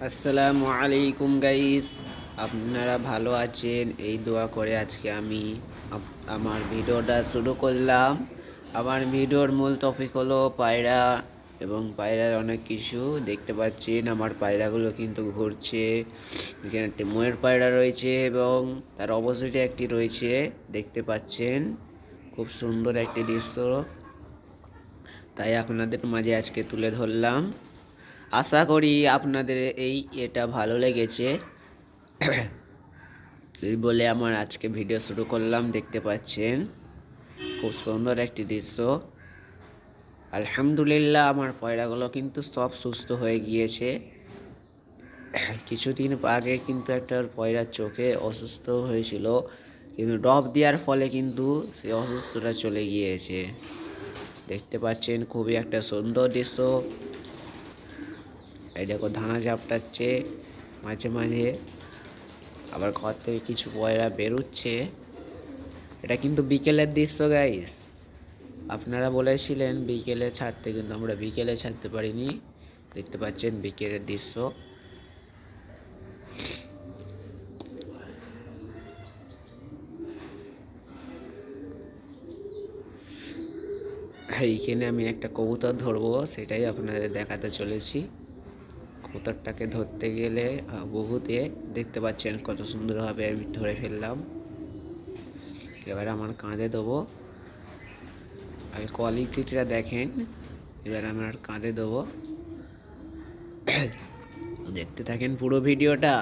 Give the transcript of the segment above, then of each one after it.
আসসালামু আলাইকুম গাইস, আপনারা ভালো আছেন এই দোয়া করে আজকে আমি আমার ভিডিওটা শুরু করলাম। আমার ভিডিওর মূল টপিক হলো পায়রা এবং পায়রার অনেক কিছু দেখতে পাচ্ছেন। আমার পায়রাগুলো কিন্তু ঘুরছে। এখানে একটি ময়ূর পায়রা রয়েছে এবং তার অপোজিটে একটি রয়েছে, দেখতে পাচ্ছেন। খুব সুন্দর একটি দৃশ্য, তাই আপনাদের মাঝে আজকে তুলে ধরলাম। আশা করি আপনাদের এটা ভালো লেগেছে এই বলে আমার আজকে ভিডিও শুরু করলাম। দেখতে পাচ্ছেন খুব সুন্দর একটি দৃশ্য। আলহামদুলিল্লাহ, আমার পায়রাগুলো কিন্তু সব সুস্থ হয়ে গিয়েছে। কিছুদিন আগে কিন্তু একটা পায়রার চোখে অসুস্থ হয়েছিল, কিন্তু ড্রপ দেওয়ার ফলে কিন্তু সেই অসুস্থতা চলে গিয়েছে। দেখতে পাচ্ছেন খুবই একটা সুন্দর দৃশ্য। এই দেখো ধানা ঝাপটাচ্ছে মাঝে মাঝে, আবার ঘর থেকে কিছু পয়রা বেরোচ্ছে। এটা কিন্তু বিকেলের দৃশ্য গাইস। আপনারা বলেছিলেন বিকেলে ছাড়তে, কিন্তু আমরা বিকেলে ছাড়তে পারিনি। দেখতে পাচ্ছেন বিকেলের দৃশ্য। এইখানে আমি একটা কবুতর ধরবো, সেটাই আপনাদের দেখাতে চলেছি। কবুতরটাকে ধরতে গেলে বহুতে দেখতে পাচ্ছেন কত সুন্দরভাবে আমি ধরে ফেললাম। এবার আমার কাঁধে দেবো, আগে কোয়ালিটিটা দেখেন। এবার আমার কাঁধে দেবো, দেখতে থাকেন পুরো ভিডিওটা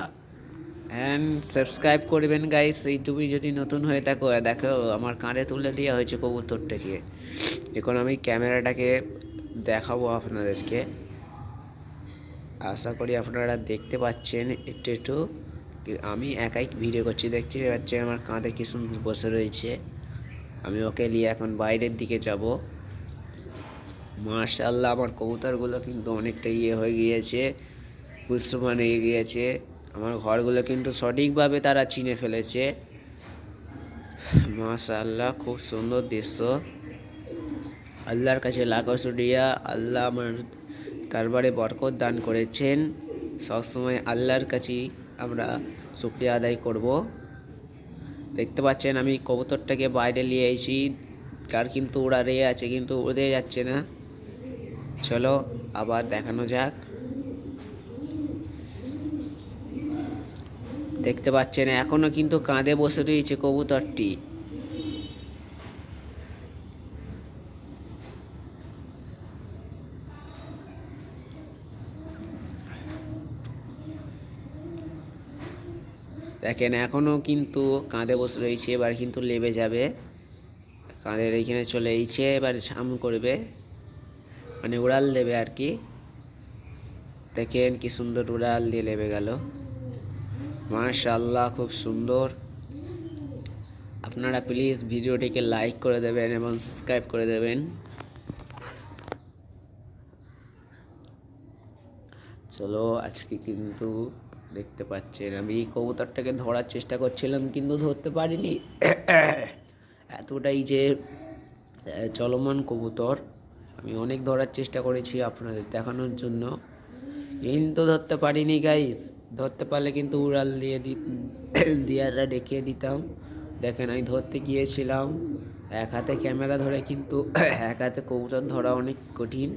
অ্যান্ড সাবস্ক্রাইব করবেন গাইস। ইউটিউবে যদি নতুন হয়ে থাকো, দেখো আমার কাঁধে তুলে দেওয়া হয়েছে কবুতরটাকে। এখন আমি ক্যামেরাটাকে দেখাবো আপনাদেরকে। আশা করি আপনারা দেখতে পাচ্ছেন একটু একটু। আমি একাই ভিডিও করছি, দেখতে পাচ্ছেন আমার কাঁধে কি সুন্দর বসে রয়েছে। আমি ওকে নিয়ে এখন বাইরের দিকে যাব। মাশাআল্লাহ, আমার কবুতরগুলো কিন্তু অনেকটা হয়ে গিয়েছে, বুঝতে গিয়েছে। আমার ঘরগুলো কিন্তু সঠিকভাবে তারা চিনে ফেলেছে। মাশাআল্লাহ, খুব সুন্দর দৃশ্য। আল্লাহর কাছে লাখো শুকরিয়া। আল্লাহ আমার কারবারে বরকত দান করেছেন। সবসময় আল্লাহর কাছেই আমরা শুকরিয়া আদায় করব। দেখতে পাচ্ছেন আমি কবুতরটাকে বাইরে নিয়ে এসেছি, কার কিন্তু ওরা রেয়ে আছে, কিন্তু উড়ে যাচ্ছে না। চলো আবার দেখানো যাক। দেখতে পাচ্ছেন এখনো কিন্তু কাঁধে বসে রয়েছে কবুতরটি। দেখেন এখনো কিন্তু কাঁধে বসে রয়েছে, এবার কিন্তু লেবে যাবে। কাঁধের এইখানে চলে এসেছে, এবার ঝাম করবে, মানে উড়াল দেবে আর কি। দেখেন কি সুন্দর উড়াল দিয়ে লেবে গেল। মাশাআল্লাহ, খুব সুন্দর। আপনারা প্লিজ ভিডিওটিকে লাইক করে দেবেন এবং সাবস্ক্রাইব করে দেবেন। চলো আজকে কিন্তু দেখতে পাচ্ছেন আমি কবুতরটাকে ধরার চেষ্টা করছিলাম, কিন্তু ধরতে পারিনি। এতটাই যে চলমান কবুতর, আমি অনেক ধরার চেষ্টা করেছি আপনাদের দেখানোর জন্য, কিন্তু ধরতে পারিনি গাইস। ধরতে পারলে কিন্তু উড়াল দিয়াটা দেখিয়ে দিতাম। দেখেন আমি ধরতে গিয়েছিলাম, এক হাতে ক্যামেরা ধরে, কিন্তু এক হাতে কবুতর ধরা অনেক কঠিন।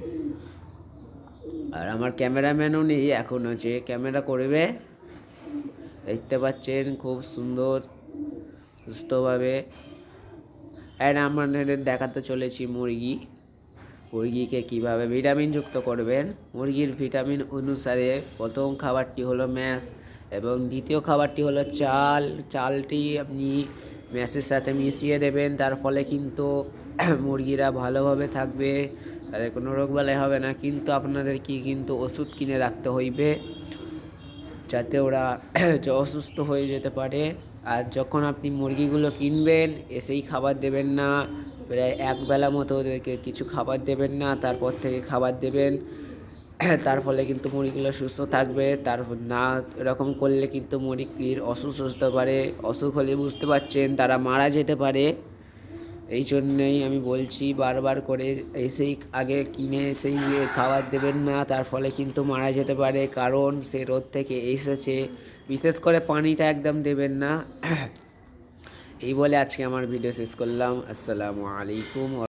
আর আমার ক্যামেরাম্যানও নেই এখনও যে ক্যামেরা করবে। দেখতে পাচ্ছেন খুব সুন্দর সুস্থভাবে। আর আমাদের দেখাতে চলেছি মুরগিকে কিভাবে ভিটামিন যুক্ত করবেন। মুরগির ভিটামিন অনুসারে প্রথম খাবারটি হলো ম্যাশ এবং দ্বিতীয় খাবারটি হলো চালটি আপনি ম্যাশের সাথে মিশিয়ে দেবেন। তার ফলে কিন্তু মুরগিরা ভালোভাবে থাকবে, তাদের কোনো রোগবালাই হবে না। কিন্তু আপনাদের কিন্তু ওষুধ কিনে রাখতে হইবে, যাতে ওরা অসুস্থ হয়ে যেতে পারে। আর যখন আপনি মুরগিগুলো কিনবেন, এসেই খাবার দেবেন না, প্রায় একবেলা মতো ওদেরকে কিছু খাবার দেবেন না, তারপর থেকে খাবার দেবেন। তার ফলে কিন্তু মুরগিগুলো সুস্থ থাকবে। না এরকম করলে কিন্তু মুরগির অসুখ হতে পারে। অসুখ হলে বুঝতে পারছেন তারা মারা যেতে পারে। এই জন্যেই আমি বলছি বারবার করে, এসেই আগে কিনে এসেই খাবার দেবেন না, তার ফলে কিন্তু মারা যেতে পারে, কারণ সে রোদ থেকে এসেছে। বিশেষ করে পানিটা একদম দেবেন না। এই বলে আজকে আমার ভিডিও শেষ করলাম। আসসালামু আলাইকুম।